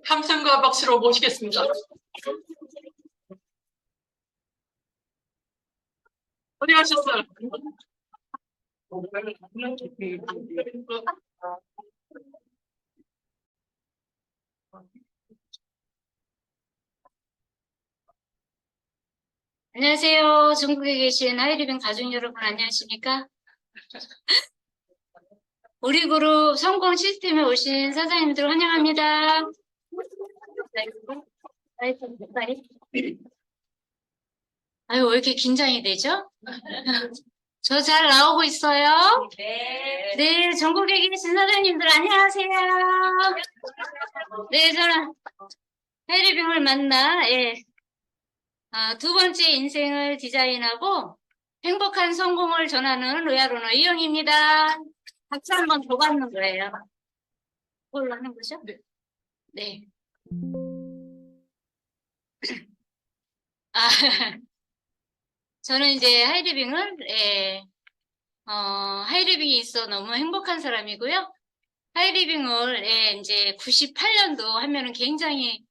함성과 박수로 모시겠습니다. 어디 가셨어요? 안녕하세요. 전국에 계신 하이리빙 가족 여러분 안녕하십니까? 우리 그룹 성공 시스템에 오신 사장님들 환영합니다. 아유, 왜 이렇게 긴장이 되죠? 저 잘 나오고 있어요? 네. 네, 전국에 계신 사장님들 안녕하세요. 네, 저는 하이리빙을 만나, 두 번째 인생을 디자인하고 행복한 성공을 전하는 로얄오너 이영입니다. 박수 한번 더 받는 거예요. 그걸로 하는 거죠? 네. 네. 아, 저는 이제 하이리빙이 있어 너무 행복한 사람이고요. 하이리빙을, 이제 98년도 하면은 굉장히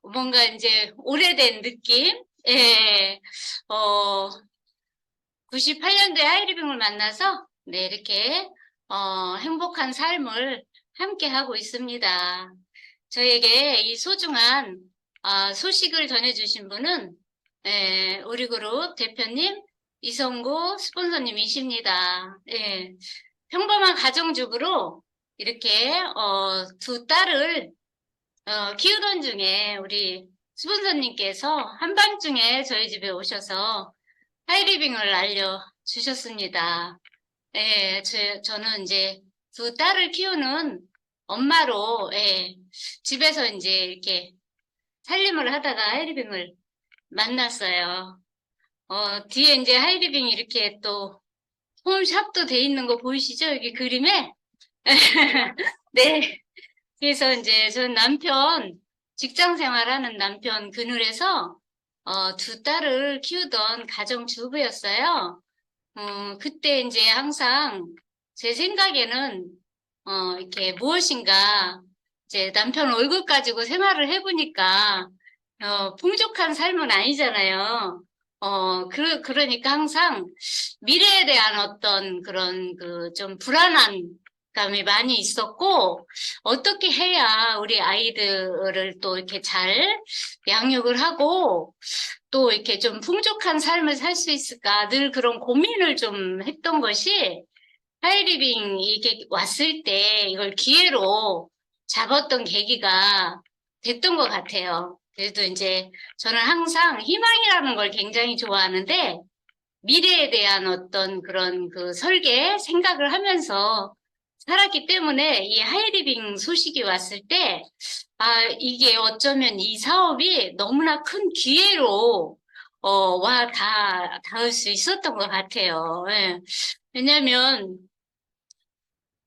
뭔가 이제 오래된 느낌? 98년도에 하이리빙을 만나서, 네, 이렇게, 행복한 삶을 함께 하고 있습니다. 저에게 이 소중한 소식을 전해주신 분은 우리 그룹 대표님 이성구 스폰서님이십니다. 평범한 가정주부로 이렇게 두 딸을 키우던 중에 우리 스폰서님께서 한밤중에 저희 집에 오셔서 하이리빙을 알려주셨습니다. 저는 이제 두 딸을 키우는 엄마로, 집에서 이제 이렇게 살림을 하다가 하이리빙을 만났어요. 뒤에 이제 하이리빙이 이렇게 또 홈샵도 돼 있는 거 보이시죠? 여기 그림에? 네. 그래서 이제 전 직장 생활하는 남편 그늘에서, 두 딸을 키우던 가정주부였어요. 그때 이제 항상 제 생각에는, 이렇게 무엇인가, 이제 남편 월급 가지고 생활을 해보니까, 풍족한 삶은 아니잖아요. 그러니까 항상 미래에 대한 어떤 그런 좀 불안한 감이 많이 있었고, 어떻게 해야 우리 아이들을 또 이렇게 잘 양육을 하고, 또 이렇게 좀 풍족한 삶을 살 수 있을까 늘 그런 고민을 좀 했던 것이 하이리빙 이게 왔을 때 이걸 기회로 잡았던 계기가 됐던 것 같아요. 그래도 이제 저는 항상 희망이라는 걸 굉장히 좋아하는데 미래에 대한 어떤 그런 설계 생각을 하면서 살았기 때문에 이 하이리빙 소식이 왔을 때 이게 어쩌면 이 사업이 너무나 큰 기회로 닿을 수 있었던 것 같아요. 왜냐면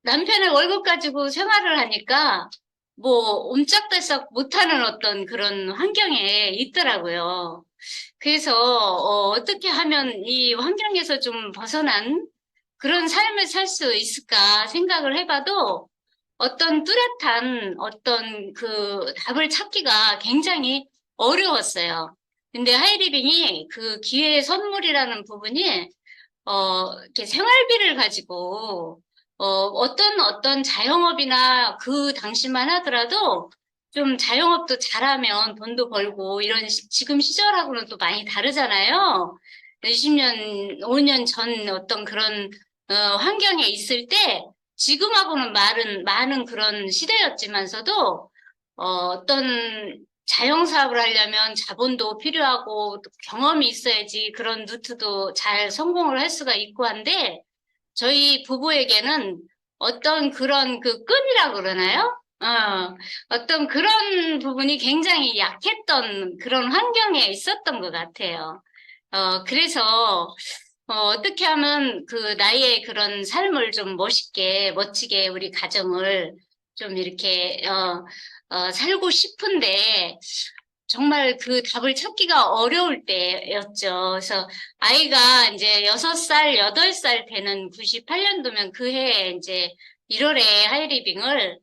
남편의 월급 가지고 생활을 하니까 뭐 옴짝달싹 못하는 어떤 그런 환경에 있더라고요. 그래서 어떻게 하면 이 환경에서 좀 벗어난 그런 삶을 살 수 있을까 생각을 해봐도 어떤 뚜렷한 어떤 답을 찾기가 굉장히 어려웠어요. 근데 하이리빙이 그 기회의 선물이라는 부분이 이렇게 생활비를 가지고 어떤 자영업이나 그 당시만 하더라도 좀 자영업도 잘하면 돈도 벌고 이런 지금 시절하고는 또 많이 다르잖아요. 20년, 5년 전 어떤 그런 환경에 있을 때 지금하고는 많은 그런 시대였지만서도 어떤 자영사업을 하려면 자본도 필요하고 또 경험이 있어야지 그런 루트도 잘 성공을 할 수가 있고 한데 저희 부부에게는 어떤 그런 끈이라 그러나요? 어떤 그런 부분이 굉장히 약했던 그런 환경에 있었던 것 같아요. 그래서 어떻게 하면 나의 그런 삶을 좀 멋지게 우리 가정을 좀 이렇게 살고 싶은데 정말 그 답을 찾기가 어려울 때였죠. 그래서 아이가 이제 6살, 8살 되는 98년도면 그 해에 이제 1월에 하이리빙을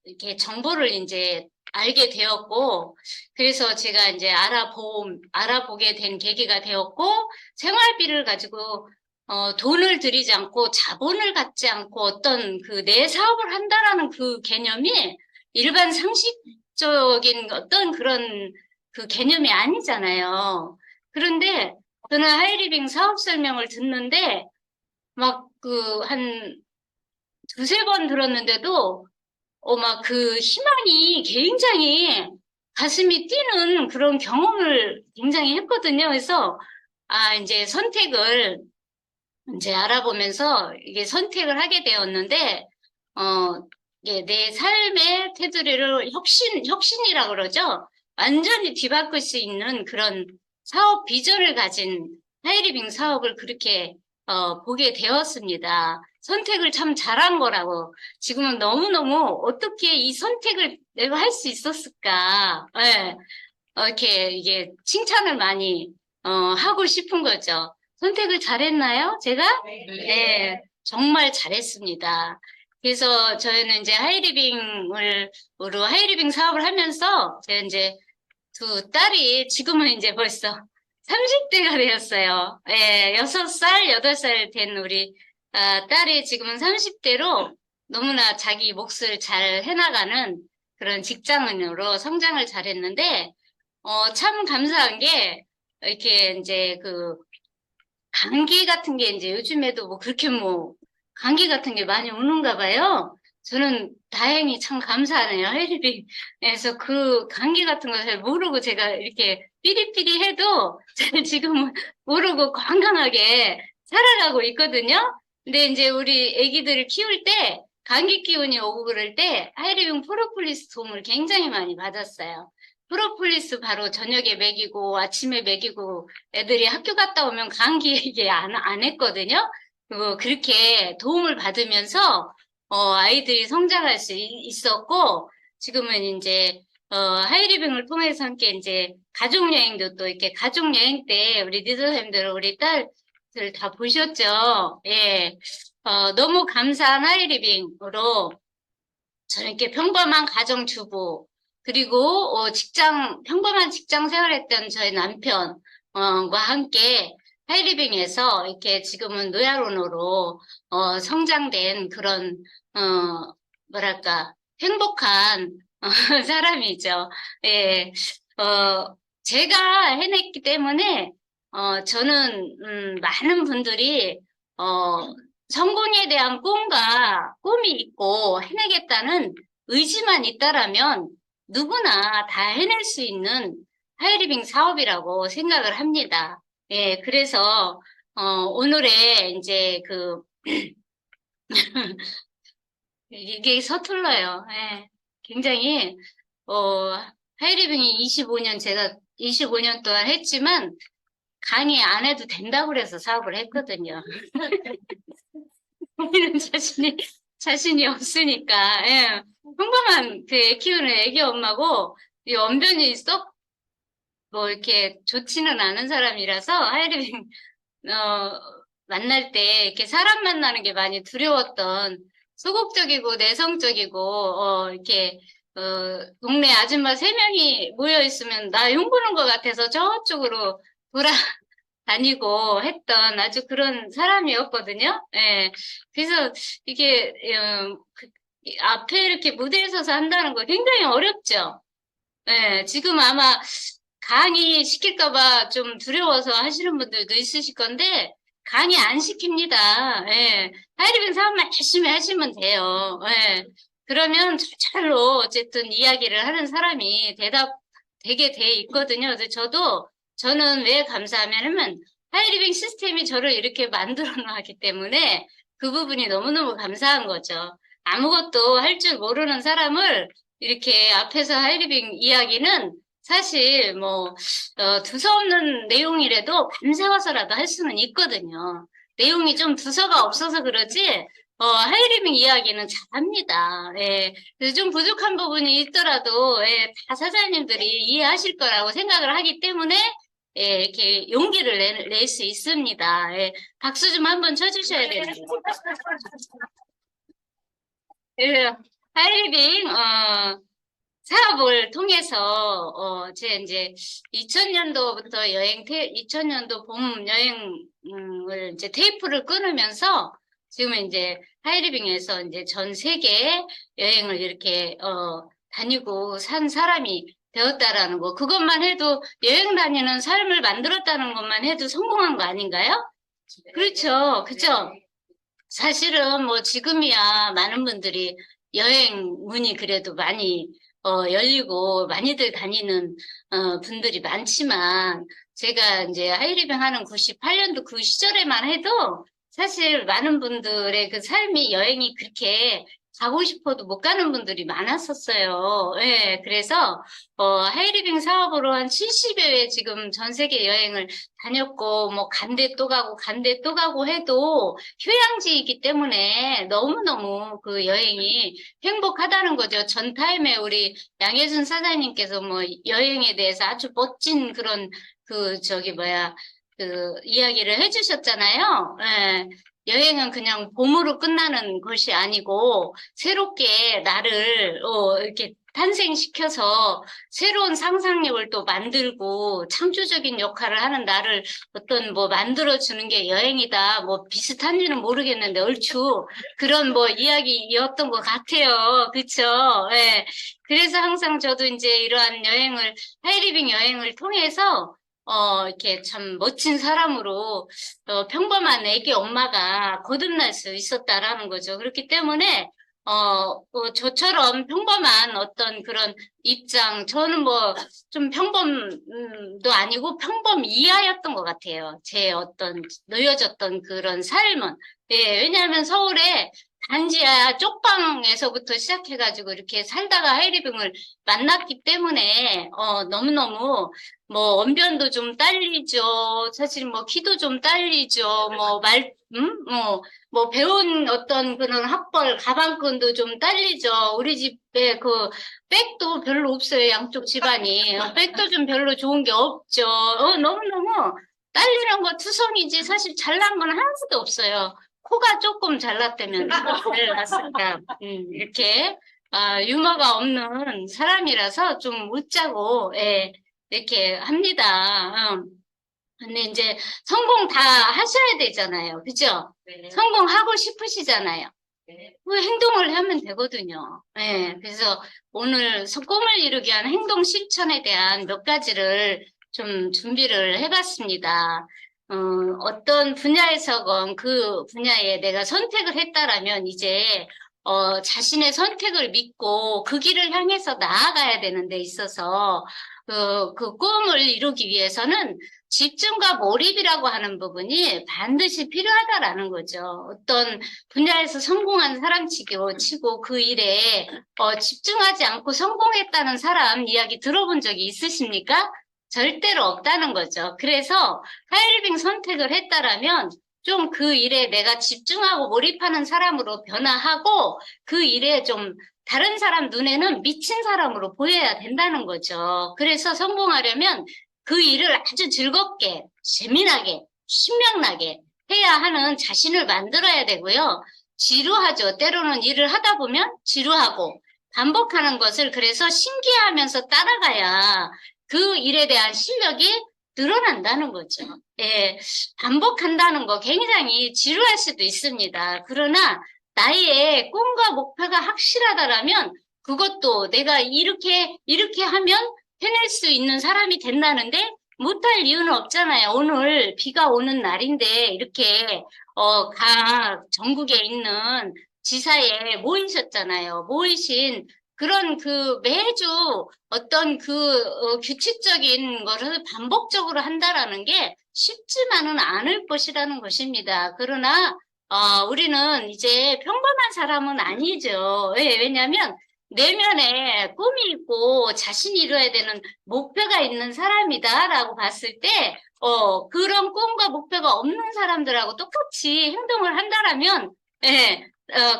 이렇게 정보를 이제 알게 되었고, 그래서 제가 이제 알아보게 된 계기가 되었고, 생활비를 가지고, 돈을 들이지 않고 자본을 갖지 않고 어떤 그 내 사업을 한다라는 그 개념이 일반 상식적인 어떤 그런 그 개념이 아니잖아요. 그런데 저는 하이리빙 사업 설명을 듣는데, 막 한 두세 번 들었는데도 막 그 희망이 굉장히 가슴이 뛰는 그런 경험을 굉장히 했거든요. 그래서, 이제 선택을 이제 알아보면서 이게 선택을 하게 되었는데, 이게 내 삶의 테두리를 혁신이라고 그러죠. 완전히 뒤바꿀 수 있는 그런 사업 비전을 가진 하이리빙 사업을 그렇게, 보게 되었습니다. 선택을 참 잘한 거라고. 지금은 너무너무 어떻게 이 선택을 내가 할 수 있었을까. 예. 이렇게, 이게 칭찬을 많이, 하고 싶은 거죠. 선택을 잘했나요? 제가? 네, 정말 잘했습니다. 그래서 저희는 이제 하이리빙 사업을 하면서, 제가 이제 두 딸이 지금은 이제 벌써 30대가 되었어요. 예, 6살, 8살 된 우리 딸이 지금은 30대로 너무나 자기 몫을 잘 해나가는 그런 직장인으로 성장을 잘했는데, 참 감사한 게, 이렇게 이제 감기 같은 게 이제 요즘에도 뭐 그렇게 뭐, 감기 같은 게 많이 오는가 봐요. 저는 다행히 참 감사하네요. 헬리빙에서 그 감기 같은 거 잘 모르고 제가 이렇게 삐리삐리 해도 잘 지금은 모르고 건강하게 살아가고 있거든요. 근데 이제 우리 아기들을 키울 때 감기 기운이 오고 그럴 때 하이리빙 프로폴리스 도움을 굉장히 많이 받았어요. 프로폴리스 바로 저녁에 먹이고 아침에 먹이고 애들이 학교 갔다 오면 감기 얘기 안 했거든요. 그렇게 도움을 받으면서 아이들이 성장할 수 있었고, 지금은 이제, 하이리빙을 통해서 함께 이제 가족여행도 또 이렇게 가족여행 때 우리 니더쌤들, 우리 딸들 다 보셨죠? 예. 너무 감사한 하이리빙으로 저는 이렇게 평범한 가정주부, 그리고, 평범한 직장 생활했던 저희 남편, 과 함께 하이리빙에서 이렇게 지금은 노야론으로, 성장된 그런, 뭐랄까, 행복한, 사람이죠. 예, 제가 해냈기 때문에, 저는, 많은 분들이, 성공에 대한 꿈이 있고 해내겠다는 의지만 있다라면 누구나 다 해낼 수 있는 하이리빙 사업이라고 생각을 합니다. 예, 그래서, 오늘의 이제 이게 서툴러요. 예, 굉장히, 어, 하이리빙이 25년 동안 했지만 강의 안 해도 된다고 그래서 사업을 했거든요. 본인은 자신이 없으니까, 예. 평범한 애 키우는 애기 엄마고, 이 언변이 뭐, 이렇게 좋지는 않은 사람이라서, 하이리빙, 만날 때, 이렇게 사람 만나는 게 많이 두려웠던, 소극적이고, 내성적이고, 이렇게, 동네 아줌마 3명이 모여 있으면 나 흉보는 것 같아서 저쪽으로 다니고 했던 아주 그런 사람이었거든요. 예. 그래서 이게, 앞에 이렇게 무대에 서서 한다는 거 굉장히 어렵죠. 예. 지금 아마 강의 시킬까봐 좀 두려워서 하시는 분들도 있으실 건데, 강의 안 시킵니다. 예. 하이리빙 사업만 열심히 하시면 돼요. 예. 그러면 절로 어쨌든 이야기를 하는 사람이 되게 돼 있거든요. 그래서 저는 왜 감사하냐면 하이리빙 시스템이 저를 이렇게 만들어 놨기 때문에 그 부분이 너무너무 감사한 거죠. 아무것도 할 줄 모르는 사람을 이렇게 앞에서 하이리빙 이야기는 사실 뭐 두서없는 내용이라도 밤새워서라도 할 수는 있거든요. 내용이 좀 두서가 없어서 그러지 하이리빙 이야기는 잘합니다. 예. 그래서 좀 부족한 부분이 있더라도 예, 다 사장님들이 이해하실 거라고 생각을 하기 때문에 예, 이렇게 용기를 낼 수 있습니다. 예, 박수 좀 한번 쳐주셔야 됩니다. 예, 하이리빙, 사업을 통해서, 제 이제 2000년도부터 2000년도 봄 여행을 이제 테이프를 끊으면서 지금 이제 하이리빙에서 이제 전 세계 여행을 이렇게, 다니고 산 사람이 되었다라는 거. 그것만 해도 여행 다니는 삶을 만들었다는 것만 해도 성공한 거 아닌가요? 그렇죠. 그죠? 사실은 뭐 지금이야 많은 분들이 여행 문이 그래도 많이 열리고 많이들 다니는 분들이 많지만 제가 이제 하이리빙 하는 98년도 그 시절에만 해도 사실 많은 분들의 그 삶이 여행이 그렇게 가고 싶어도 못 가는 분들이 많았었어요. 예, 그래서 하이리빙 사업으로 한 70여 회 지금 전 세계 여행을 다녔고 뭐 간데 또 가고 간데 또 가고 해도 휴양지이기 때문에 너무너무 그 여행이 행복하다는 거죠. 전 타임에 우리 양혜순 사장님께서 뭐 여행에 대해서 아주 멋진 그런 그 이야기를 해주셨잖아요. 예. 여행은 그냥 봄으로 끝나는 것이 아니고 새롭게 나를 이렇게 탄생시켜서 새로운 상상력을 또 만들고 창조적인 역할을 하는 나를 어떤 뭐 만들어주는 게 여행이다. 뭐 비슷한지는 모르겠는데 얼추 그런 뭐 이야기였던 것 같아요. 그쵸? 예. 그래서 항상 저도 이제 이러한 여행을, 하이리빙 여행을 통해서 이렇게 참 멋진 사람으로, 평범한 애기 엄마가 거듭날 수 있었다라는 거죠. 그렇기 때문에, 저처럼 평범한 어떤 그런 입장, 저는 뭐, 좀 평범도 아니고 평범 이하였던 것 같아요. 제 어떤 놓여졌던 그런 삶은. 예, 왜냐하면 서울에 단지야 쪽방에서부터 시작해가지고 이렇게 살다가 하이리빙을 만났기 때문에, 너무너무 뭐 언변도 좀 딸리죠. 사실 뭐 키도 좀 딸리죠. 뭐 배운 어떤 그런 학벌, 가방끈도 좀 딸리죠. 우리 집에 그 백도 별로 없어요. 양쪽 집안이. 백도 좀 별로 좋은 게 없죠. 너무너무 딸리는 거 투성이지 사실 잘난 건 하나도 없어요. 코가 조금 잘났다면 잘났을까. 이렇게 유머가 없는 사람이라서 좀 웃자고 예, 이렇게 합니다. 근데 이제 성공 다 하셔야 되잖아요. 그죠? 네. 성공하고 싶으시잖아요. 네. 그 행동을 하면 되거든요. 예, 그래서 오늘 꿈을 이루기 위한 행동 실천에 대한 몇 가지를 좀 준비를 해봤습니다. 어떤 분야에서건 그 분야에 내가 선택을 했다라면 이제 자신의 선택을 믿고 그 길을 향해서 나아가야 되는 데 있어서 그 꿈을 이루기 위해서는 집중과 몰입이라고 하는 부분이 반드시 필요하다라는 거죠. 어떤 분야에서 성공한 치고 그 일에 집중하지 않고 성공했다는 사람 이야기 들어본 적이 있으십니까? 절대로 없다는 거죠. 그래서 하이리빙 선택을 했다라면 좀 그 일에 내가 집중하고 몰입하는 사람으로 변화하고 그 일에 좀 다른 사람 눈에는 미친 사람으로 보여야 된다는 거죠. 그래서 성공하려면 그 일을 아주 즐겁게, 재미나게, 신명나게 해야 하는 자신을 만들어야 되고요. 지루하죠. 때로는 일을 하다 보면 지루하고 반복하는 것을 그래서 신기해하면서 따라가야 그 일에 대한 실력이 늘어난다는 거죠. 예, 반복한다는 거 굉장히 지루할 수도 있습니다. 그러나 나의 꿈과 목표가 확실하다라면 그것도 내가 이렇게 하면 해낼 수 있는 사람이 된다는데 못할 이유는 없잖아요. 오늘 비가 오는 날인데 이렇게 각 전국에 있는 지사에 모이셨잖아요. 모이신 그런 그 매주 어떤 규칙적인 거를 반복적으로 한다라는 게 쉽지만은 않을 것이라는 것입니다. 그러나 우리는 이제 평범한 사람은 아니죠. 예, 왜냐하면 내면에 꿈이 있고 자신이 이루어야 되는 목표가 있는 사람이다라고 봤을 때, 그런 꿈과 목표가 없는 사람들하고 똑같이 행동을 한다라면, 예,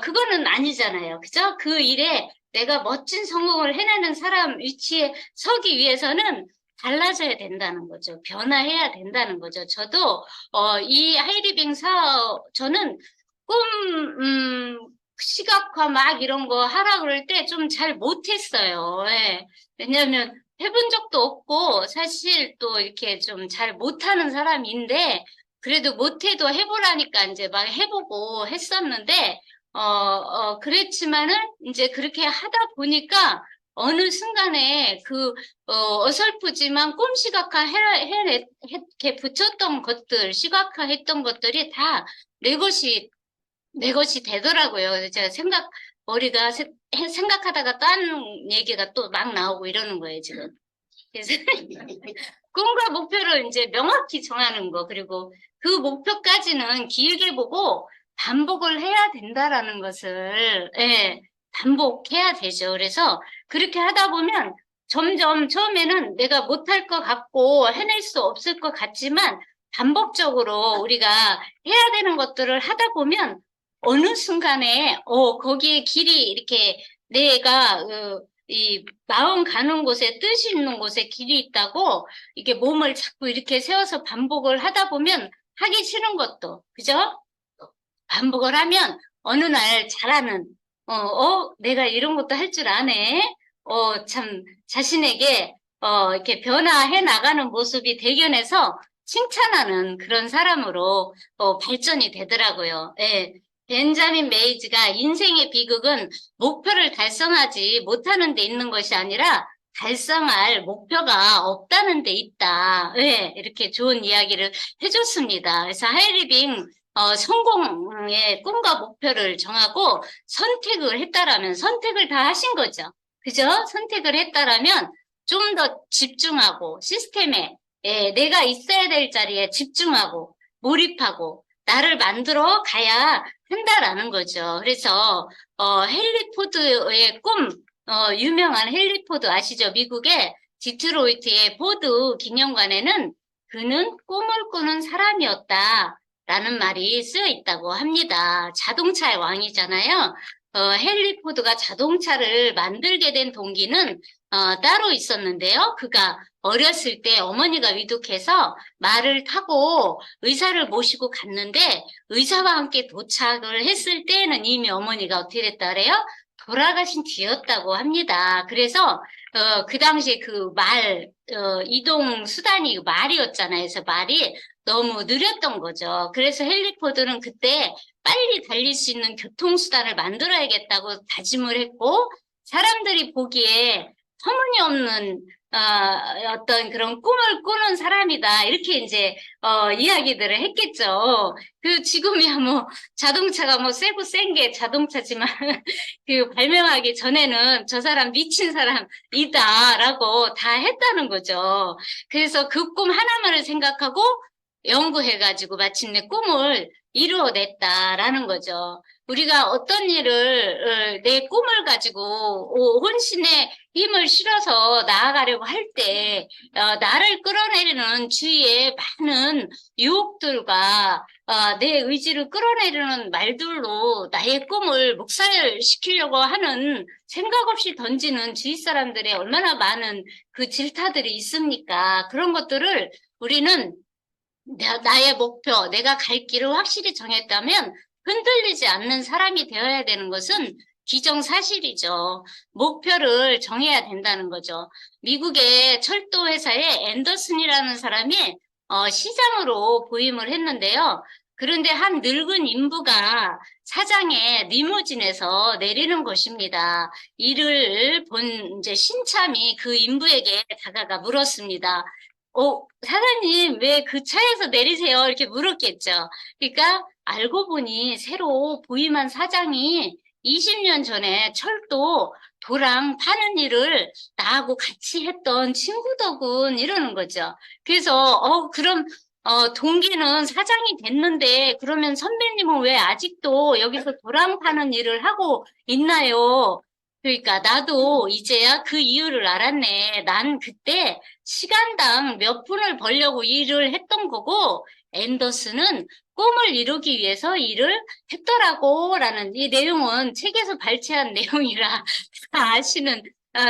그거는 아니잖아요. 그죠? 그 일에 내가 멋진 성공을 해내는 사람 위치에 서기 위해서는 달라져야 된다는 거죠. 변화해야 된다는 거죠. 저도, 이 하이리빙 사업, 저는 꿈, 시각화 막 이런 거 하라 그럴 때 좀 잘 못했어요. 예. 왜냐하면 해본 적도 없고 사실 또 이렇게 좀 잘 못하는 사람인데 그래도 못해도 해보라니까 이제 막 해보고 했었는데 그랬지만은 이제 그렇게 하다 보니까 어느 순간에 어설프지만 꿈 시각화 이렇게 붙였던 것들, 시각화했던 것들이 다 내 것이 내 것이 되더라고요. 그래서 제가 머리가 생각하다가 딴 얘기가 또 막 나오고 이러는 거예요, 지금. 그래서 꿈과 목표를 이제 명확히 정하는 거, 그리고 그 목표까지는 길게 보고 반복을 해야 된다라는 것을, 예, 반복해야 되죠. 그래서 그렇게 하다 보면 점점 처음에는 내가 못할 것 같고 해낼 수 없을 것 같지만 반복적으로 우리가 해야 되는 것들을 하다 보면 어느 순간에, 거기에 길이 이렇게 내가, 이 마음 가는 곳에 뜻이 있는 곳에 길이 있다고 이게 몸을 자꾸 이렇게 세워서 반복을 하다 보면 하기 싫은 것도, 그죠? 반복을 하면 어느 날 잘하는, 내가 이런 것도 할 줄 아네. 참 자신에게, 이렇게 변화해 나가는 모습이 대견해서 칭찬하는 그런 사람으로, 발전이 되더라고요. 예. 벤자민 메이지가 인생의 비극은 목표를 달성하지 못하는 데 있는 것이 아니라 달성할 목표가 없다는 데 있다. 예, 이렇게 좋은 이야기를 해줬습니다. 그래서 하이리빙 성공의 꿈과 목표를 정하고 선택을 했다라면 선택을 다 하신 거죠. 그죠? 선택을 했다라면 좀 더 집중하고 시스템에 내가 있어야 될 자리에 집중하고 몰입하고 나를 만들어 가야 한다라는 거죠. 그래서 헨리 포드의 꿈, 유명한 헨리 포드 아시죠? 미국의 디트로이트의 포드 기념관에는 그는 꿈을 꾸는 사람이었다라는 말이 쓰여 있다고 합니다. 자동차의 왕이잖아요. 헨리 포드가 자동차를 만들게 된 동기는 따로 있었는데요. 그가 어렸을 때 어머니가 위독해서 말을 타고 의사를 모시고 갔는데 의사와 함께 도착을 했을 때에는 이미 어머니가 어떻게 됐다 그래요? 돌아가신 뒤였다고 합니다. 그래서 그 당시에 이동 수단이 말이었잖아요. 그래서 말이 너무 느렸던 거죠. 그래서 헨리 포드는 그때 빨리 달릴 수 있는 교통수단을 만들어야겠다고 다짐을 했고, 사람들이 보기에 터무니없는 어떤 그런 꿈을 꾸는 사람이다. 이렇게 이제 이야기들을 했겠죠. 지금이야 뭐 자동차가 뭐 세고 센 게 자동차지만 발명하기 전에는 저 사람 미친 사람이다라고 다 했다는 거죠. 그래서 그 꿈 하나만을 생각하고 연구해가지고 마침내 꿈을 이루어냈다라는 거죠. 우리가 어떤 일을, 내 꿈을 가지고 혼신의 힘을 실어서 나아가려고 할 때, 나를 끌어내리는 주위에 많은 유혹들과, 내 의지를 끌어내리는 말들로 나의 꿈을 묵살시키려고 하는 생각 없이 던지는 주위 사람들의 얼마나 많은 그 질타들이 있습니까? 그런 것들을 우리는 나의 목표, 내가 갈 길을 확실히 정했다면 흔들리지 않는 사람이 되어야 되는 것은 기정사실이죠. 목표를 정해야 된다는 거죠. 미국의 철도 회사의 앤더슨이라는 사람이 시장으로 부임을 했는데요. 그런데 한 늙은 인부가 사장의 리무진에서 내리는 것입니다. 이를 본 이제 신참이 그 인부에게 다가가 물었습니다. 사장님, 왜 그 차에서 내리세요? 이렇게 물었겠죠. 그러니까 알고 보니 새로 부임한 사장이 20년 전에 철도 도랑 파는 일을 나하고 같이 했던 친구더군 이러는 거죠. 그래서 그럼 동기는 사장이 됐는데 그러면 선배님은 왜 아직도 여기서 도랑 파는 일을 하고 있나요? 그러니까 나도 이제야 그 이유를 알았네. 난 그때 시간당 몇 분을 벌려고 일을 했던 거고, 앤더슨은 꿈을 이루기 위해서 일을 했더라고. 라는 이 내용은 책에서 발췌한 내용이라 다 아시는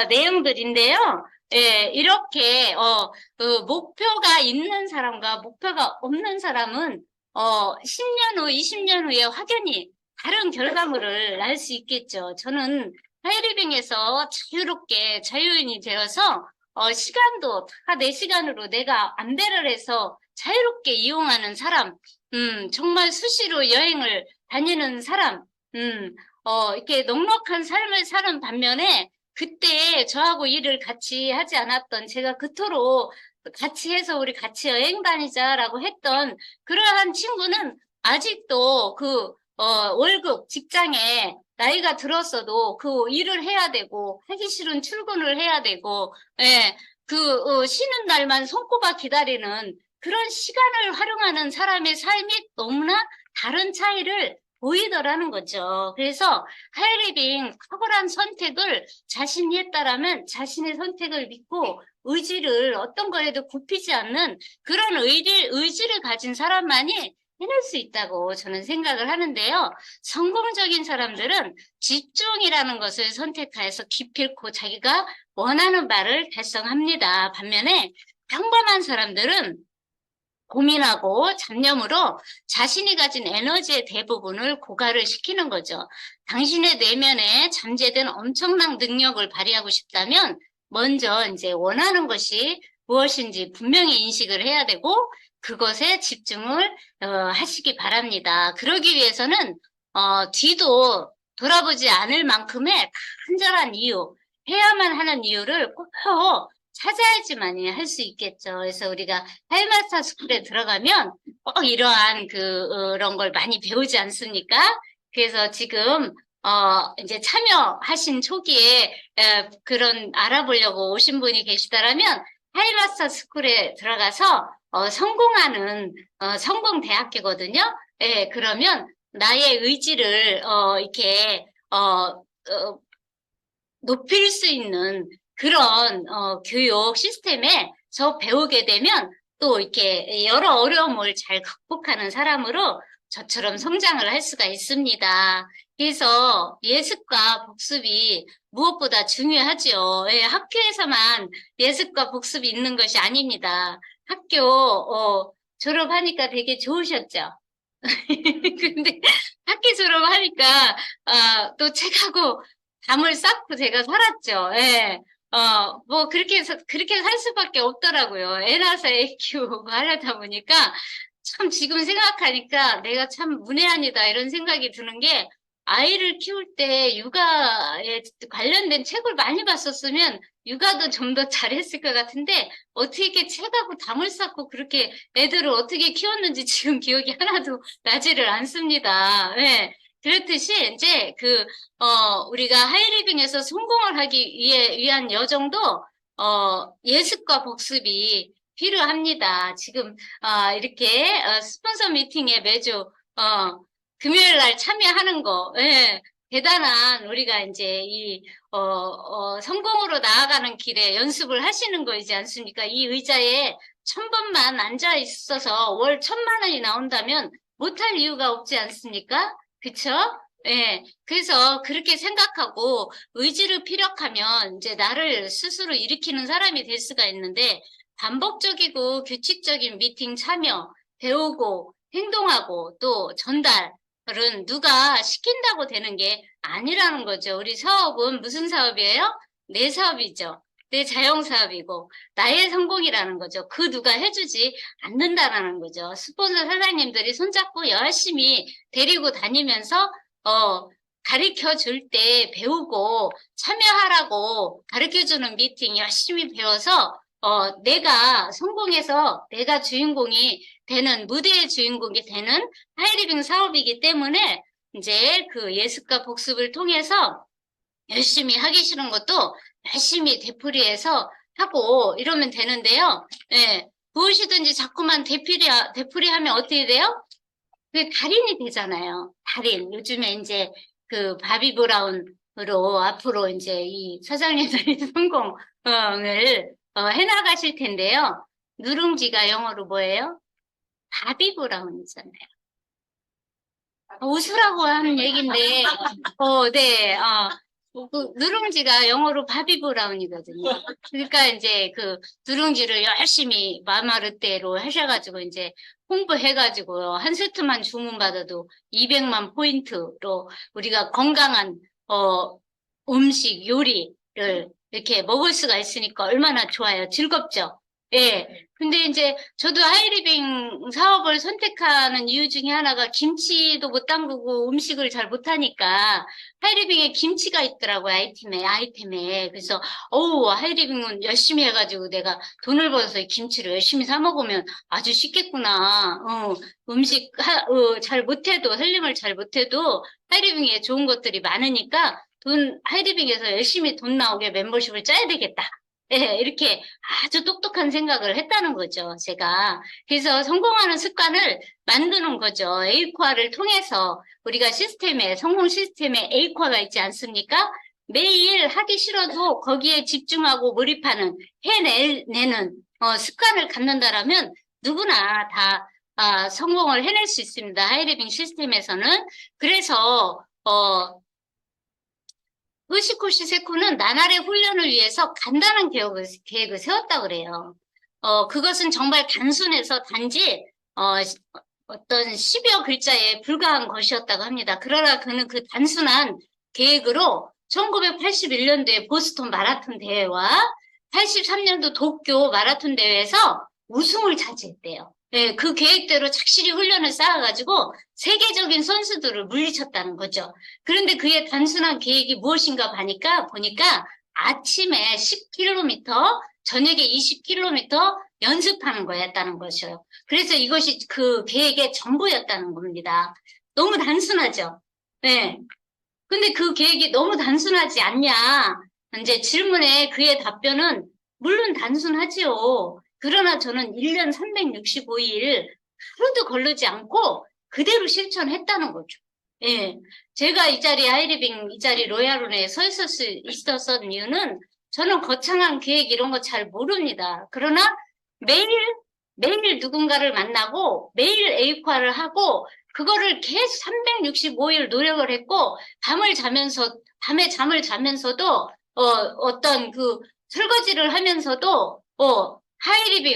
내용들인데요. 예, 이렇게, 목표가 있는 사람과 목표가 없는 사람은, 10년 후, 20년 후에 확연히 다른 결과물을 날 수 있겠죠. 저는 하이리빙에서 자유롭게 자유인이 되어서 시간도 다 내 시간으로 내가 안배를 해서 자유롭게 이용하는 사람, 정말 수시로 여행을 다니는 사람, 이렇게 넉넉한 삶을 사는 반면에 그때 저하고 일을 같이 하지 않았던 제가 그토록 같이 해서 우리 같이 여행 다니자라고 했던 그러한 친구는 아직도 월급 직장에 나이가 들었어도 그 일을 해야 되고 하기 싫은 출근을 해야 되고 예, 쉬는 날만 손꼽아 기다리는 그런 시간을 활용하는 사람의 삶이 너무나 다른 차이를 보이더라는 거죠. 그래서 하이리빙 탁월한 선택을 자신이 했다라면 자신의 선택을 믿고 의지를 어떤 거에도 굽히지 않는 그런 의지를 가진 사람만이 해낼 수 있다고 저는 생각을 하는데요. 성공적인 사람들은 집중이라는 것을 선택하여서 기필코 자기가 원하는 바를 달성합니다. 반면에 평범한 사람들은 고민하고 잡념으로 자신이 가진 에너지의 대부분을 고갈을 시키는 거죠. 당신의 내면에 잠재된 엄청난 능력을 발휘하고 싶다면 먼저 이제 원하는 것이 무엇인지 분명히 인식을 해야 되고 그것에 집중을 하시기 바랍니다. 그러기 위해서는 뒤도 돌아보지 않을 만큼의 간절한 이유, 해야만 하는 이유를 꼭 찾아야지만이 할 수 있겠죠. 그래서 우리가 하이마스터 스쿨에 들어가면 꼭 이러한 그런 걸 많이 배우지 않습니까? 그래서 지금 이제 참여하신 초기에 그런 알아보려고 오신 분이 계시다라면 하이마스터 스쿨에 들어가서 성공하는 성공대학교거든요. 예, 그러면 나의 의지를 이렇게 높일 수 있는 그런 교육 시스템에서 배우게 되면 또 이렇게 여러 어려움을 잘 극복하는 사람으로 저처럼 성장을 할 수가 있습니다. 그래서 예습과 복습이 무엇보다 중요하죠. 예, 학교에서만 예습과 복습이 있는 것이 아닙니다. 학교 졸업하니까 되게 좋으셨죠? 근데 학교 졸업하니까 또 책하고 담을 쌓고 제가 살았죠. 예. 뭐 그렇게 살 수밖에 없더라고요. 애 낳아서 애 키우고 하려다 보니까 참 지금 생각하니까 내가 참 문외한이다 이런 생각이 드는 게 아이를 키울 때 육아에 관련된 책을 많이 봤었으면 육아도 좀 더 잘했을 것 같은데 어떻게 이렇게 책하고 담을 쌓고 그렇게 애들을 어떻게 키웠는지 지금 기억이 하나도 나지를 않습니다. 예. 그렇듯이 이제 우리가 하이리빙에서 성공을 하기 위한 여정도 예습과 복습이 필요합니다. 지금 이렇게 스폰서 미팅에 매주 금요일 날 참여하는 거, 예, 대단한 우리가 이제 성공으로 나아가는 길에 연습을 하시는 거이지 않습니까? 이 의자에 1000번만 앉아 있어서 월 1000만 원이 나온다면 못할 이유가 없지 않습니까? 그쵸? 예. 그래서 그렇게 생각하고 의지를 피력하면 이제 나를 스스로 일으키는 사람이 될 수가 있는데 반복적이고 규칙적인 미팅 참여, 배우고 행동하고 또 전달은 누가 시킨다고 되는 게 아니라는 거죠. 우리 사업은 무슨 사업이에요? 내 사업이죠. 내 자영사업이고 나의 성공이라는 거죠. 그 누가 해주지 않는다라는 거죠. 스폰서 사장님들이 손잡고 열심히 데리고 다니면서 가르쳐 줄 때 배우고 참여하라고 가르쳐 주는 미팅 열심히 배워서 내가 성공해서 내가 주인공이 되는 무대의 주인공이 되는 하이리빙 사업이기 때문에 이제 그 예습과 복습을 통해서 열심히 하기 싫은 것도 열심히 되풀이해서 하고 이러면 되는데요. 예, 무엇이든지 자꾸만 되풀이하면 어떻게 돼요? 그 달인이 되잖아요. 달인. 요즘에 이제 그 바비 브라운으로 앞으로 이제 이 사장님들이 성공을 해나가실 텐데요. 누룽지가 영어로 뭐예요? 바비 브라운이잖아요. 웃으라고 하는 얘기인데, 네, 그 누룽지가 영어로 바비 브라운이거든요. 그러니까 이제 그 누룽지를 열심히 마마르떼로 하셔가지고 이제 홍보해가지고요. 한 세트만 주문받아도 200만 포인트로 우리가 건강한 음식 요리를 이렇게 먹을 수가 있으니까 얼마나 좋아요. 즐겁죠. 예. 근데 이제 저도 하이리빙 사업을 선택하는 이유 중에 하나가 김치도 못 담그고 음식을 잘 못하니까 하이리빙에 김치가 있더라고요. 아이템에. 그래서, 하이리빙은 열심히 해가지고 내가 돈을 벌어서 이 김치를 열심히 사 먹으면 아주 쉽겠구나. 잘 못해도, 헬림을 잘 못해도 하이리빙에 좋은 것들이 많으니까 하이리빙에서 열심히 돈 나오게 멤버십을 짜야 되겠다. 예, 이렇게 아주 똑똑한 생각을 했다는 거죠, 제가. 그래서 성공하는 습관을 만드는 거죠. 에이코아를 통해서 우리가 성공 시스템에 에이코아가 있지 않습니까? 매일 하기 싫어도 거기에 집중하고 몰입하는, 해내는, 습관을 갖는다라면 누구나 다, 성공을 해낼 수 있습니다. 하이리빙 시스템에서는. 그래서, 후시코시 세코는 나날의 훈련을 위해서 간단한 계획을 세웠다 그래요. 그것은 정말 단순해서 단지, 어떤 10여 글자에 불과한 것이었다고 합니다. 그러나 그는 그 단순한 계획으로 1981년도에 보스턴 마라톤 대회와 83년도 도쿄 마라톤 대회에서 우승을 차지했대요. 네, 그 계획대로 착실히 훈련을 쌓아가지고 세계적인 선수들을 물리쳤다는 거죠. 그런데 그의 단순한 계획이 무엇인가 보니까 아침에 10km, 저녁에 20km 연습하는 거였다는 것이요. 그래서 이것이 그 계획의 전부였다는 겁니다. 너무 단순하죠? 네. 근데 그 계획이 너무 단순하지 않냐? 이제 질문에 그의 답변은 물론 단순하지요. 그러나 저는 1년 365일 하루도 거르지 않고 그대로 실천했다는 거죠. 예. 제가 이 자리 로얄론에 서 있었던 이유는 저는 거창한 계획 이런 거 잘 모릅니다. 그러나 매일 누군가를 만나고 매일 에이과를 하고 그거를 계속 365일 노력을 했고 밤에 잠을 자면서도 어떤 그 설거지를 하면서도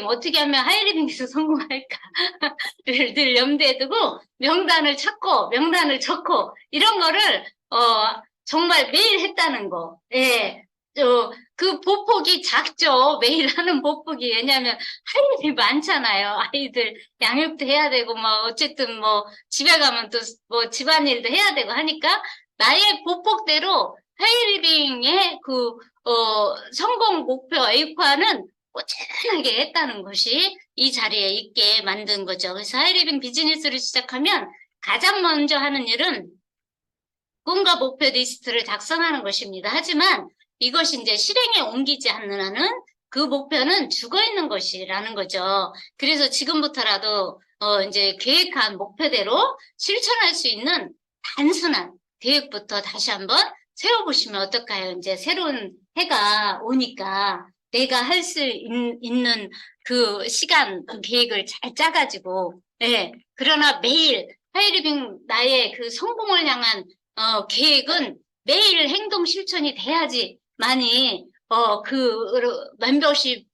어떻게 하면 하이리빙에서 성공할까 늘 염두에 두고 명단을 적고 이런 거를 정말 매일 했다는 거. 예. 그 보폭이 작죠. 매일 하는 보폭이. 왜냐하면 할 일이 많잖아요. 아이들 양육도 해야 되고, 어쨌든 집에 가면 또 집안일도 해야 되고 하니까, 나의 보폭대로 하이리빙의 성공 목표 에이파는 꾸준하게 했다는 것이 이 자리에 있게 만든 거죠. 그래서 하이리빙 비즈니스를 시작하면 가장 먼저 하는 일은 꿈과 목표 리스트를 작성하는 것입니다. 하지만 이것이 이제 실행에 옮기지 않는 한은 그 목표는 죽어 있는 것이라는 거죠. 그래서 지금부터라도 이제 계획한 목표대로 실천할 수 있는 단순한 계획부터 다시 한번 세워보시면 어떨까요? 이제 새로운 해가 오니까 내가 할 수 있는 그 시간, 그 계획을 잘 짜가지고, 예. 그러나 매일 하이리빙 나의 그 성공을 향한 계획은 매일 행동 실천이 돼야지만이 멤버십이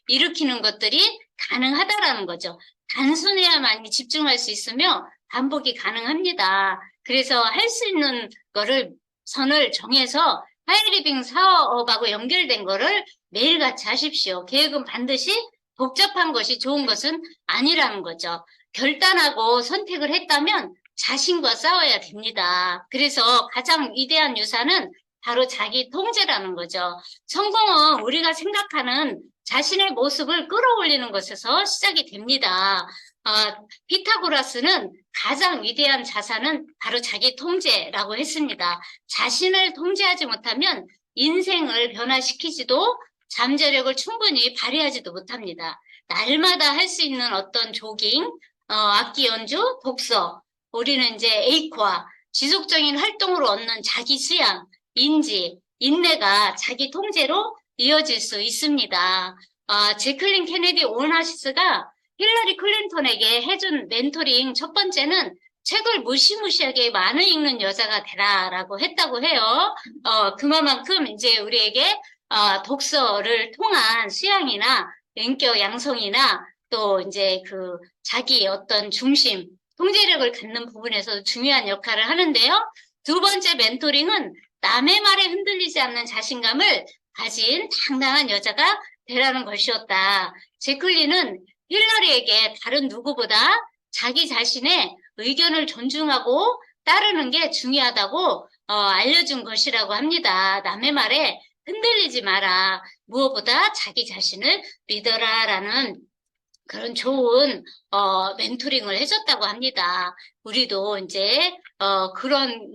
일으키는 것들이 가능하다라는 거죠. 단순해야만이 집중할 수 있으며 반복이 가능합니다. 그래서 할 수 있는 거를 선을 정해서 하이리빙 사업하고 연결된 거를 매일같이 하십시오. 계획은 반드시 복잡한 것이 좋은 것은 아니라는 거죠. 결단하고 선택을 했다면 자신과 싸워야 됩니다. 그래서 가장 위대한 유산은 바로 자기 통제라는 거죠. 성공은 우리가 생각하는 자신의 모습을 끌어올리는 것에서 시작이 됩니다. 피타고라스는 가장 위대한 자산은 바로 자기 통제라고 했습니다. 자신을 통제하지 못하면 인생을 변화시키지도 잠재력을 충분히 발휘하지도 못합니다. 날마다 할 수 있는 어떤 조깅, 악기 연주, 독서, 우리는 이제 에이코아, 지속적인 활동으로 얻는 자기 수양, 인지, 인내가 자기 통제로 이어질 수 있습니다. 제클린 케네디 오나시스가 힐러리 클린턴에게 해준 멘토링 첫 번째는 책을 무시무시하게 많이 읽는 여자가 되라라고 했다고 해요. 그만큼 이제 우리에게 독서를 통한 수양이나 인격 양성이나 또 이제 그 자기 어떤 중심, 통제력을 갖는 부분에서 중요한 역할을 하는데요. 두 번째 멘토링은 남의 말에 흔들리지 않는 자신감을 가진 당당한 여자가 되라는 것이었다. 제클린은 힐러리에게 다른 누구보다 자기 자신의 의견을 존중하고 따르는 게 중요하다고 알려준 것이라고 합니다. 남의 말에 흔들리지 마라. 무엇보다 자기 자신을 믿어라라는 그런 좋은 멘토링을 해줬다고 합니다. 우리도 이제 그런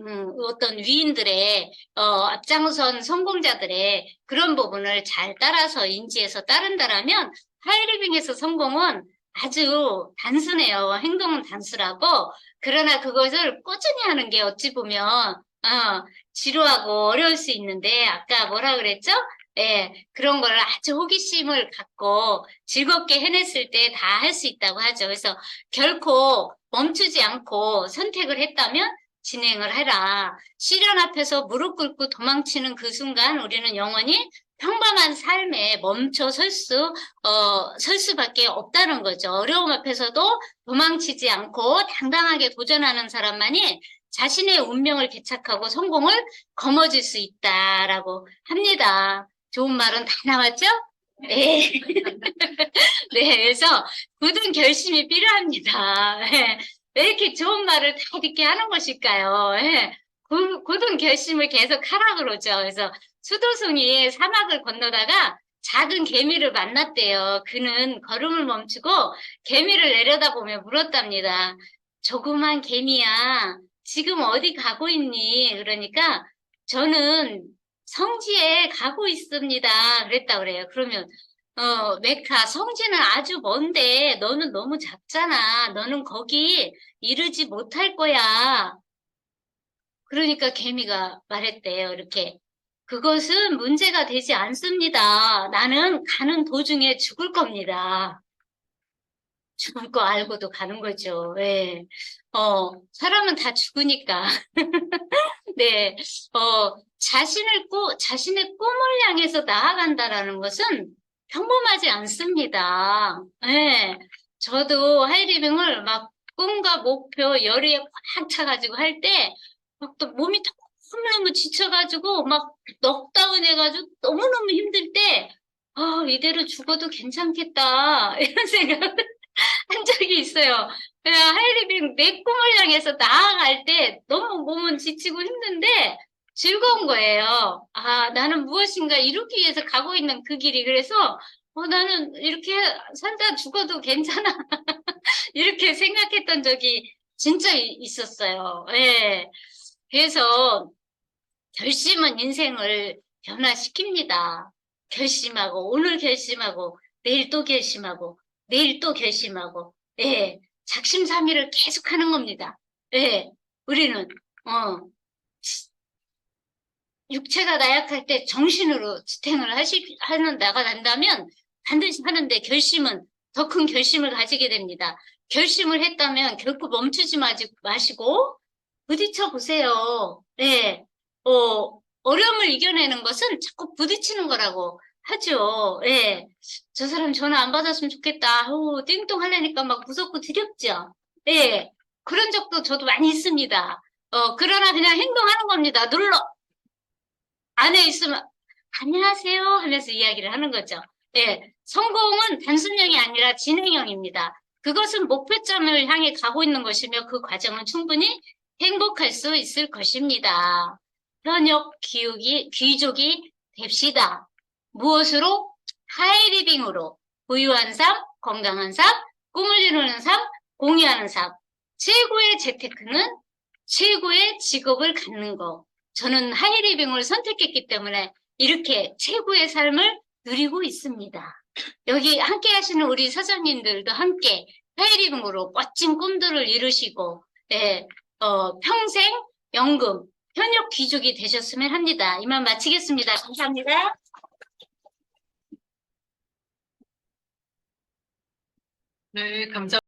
어떤 위인들의 앞장선 성공자들의 그런 부분을 잘 따라서 인지해서 따른다라면 하이리빙에서 성공은 아주 단순해요. 행동은 단순하고 그러나 그것을 꾸준히 하는 게 어찌 보면 지루하고 어려울 수 있는데 아까 뭐라 그랬죠? 예, 그런 걸 아주 호기심을 갖고 즐겁게 해냈을 때 다 할 수 있다고 하죠. 그래서 결코 멈추지 않고 선택을 했다면 진행을 해라. 시련 앞에서 무릎 꿇고 도망치는 그 순간 우리는 영원히 평범한 삶에 멈춰 설 수밖에 없다는 거죠. 어려움 앞에서도 도망치지 않고 당당하게 도전하는 사람만이 자신의 운명을 개척하고 성공을 거머쥘 수 있다라고 합니다. 좋은 말은 다 나왔죠? 네. 네, 그래서 굳은 결심이 필요합니다. 네. 왜 이렇게 좋은 말을 다 이렇게 하는 것일까요? 네. 굳은 결심을 계속 하라 그러죠. 그래서 수도승이 사막을 건너다가 작은 개미를 만났대요. 그는 걸음을 멈추고 개미를 내려다보며 물었답니다. 조그만 개미야, 지금 어디 가고 있니? 그러니까 저는 성지에 가고 있습니다. 그랬다 그래요. 그러면 메카, 성지는 아주 먼데 너는 너무 작잖아. 너는 거기 이르지 못할 거야. 그러니까 개미가 말했대요. 이렇게. 그것은 문제가 되지 않습니다. 나는 가는 도중에 죽을 겁니다. 죽을 거 알고도 가는 거죠. 예. 사람은 다 죽으니까. 네. 자신의 꿈을 향해서 나아간다라는 것은 평범하지 않습니다. 예. 저도 하이리빙을 막 꿈과 목표, 열의에 꽉 차가지고 할 때, 막 또 몸이 너무너무 지쳐가지고, 막 넉다운 해가지고 너무너무 힘들 때, 이대로 죽어도 괜찮겠다. 이런 생각을 한 적이 있어요. 하이리빙 내 꿈을 향해서 나아갈 때 너무 몸은 지치고 힘든데 즐거운 거예요. 나는 무엇인가 이루기 위해서 가고 있는 그 길이. 그래서, 나는 이렇게 살다 죽어도 괜찮아. 이렇게 생각했던 적이 진짜 있었어요. 예. 그래서 결심은 인생을 변화시킵니다. 결심하고, 오늘 결심하고, 내일 또 결심하고, 내일 또 결심하고, 예. 작심삼일을 계속 하는 겁니다. 예. 우리는, 육체가 나약할 때 정신으로 지탱을 하는 나가 난다면 반드시 하는데 결심은 더 큰 결심을 가지게 됩니다. 결심을 했다면 결코 멈추지 마시고 부딪혀 보세요. 네. 어려움을 이겨내는 것은 자꾸 부딪히는 거라고 하죠. 예. 저 사람 전화 안 받았으면 좋겠다. 띵동 하려니까 막 무섭고 두렵죠. 예. 그런 적도 저도 많이 있습니다. 그러나 그냥 행동하는 겁니다. 안에 있으면 안녕하세요 하면서 이야기를 하는 거죠. 예, 성공은 단순형이 아니라 진행형입니다. 그것은 목표점을 향해 가고 있는 것이며 그 과정은 충분히 행복할 수 있을 것입니다. 현역 귀족이 됩시다. 무엇으로? 하이리빙으로 부유한 삶, 건강한 삶, 꿈을 이루는 삶, 공유하는 삶. 최고의 재테크는 최고의 직업을 갖는 거. 저는 하이리빙을 선택했기 때문에 이렇게 최고의 삶을 누리고 있습니다. 여기 함께 하시는 우리 사장님들도 함께 하이리빙으로 멋진 꿈들을 이루시고, 예, 평생 연금, 현역 귀족이 되셨으면 합니다. 이만 마치겠습니다. 감사합니다. 네, 감사합니다.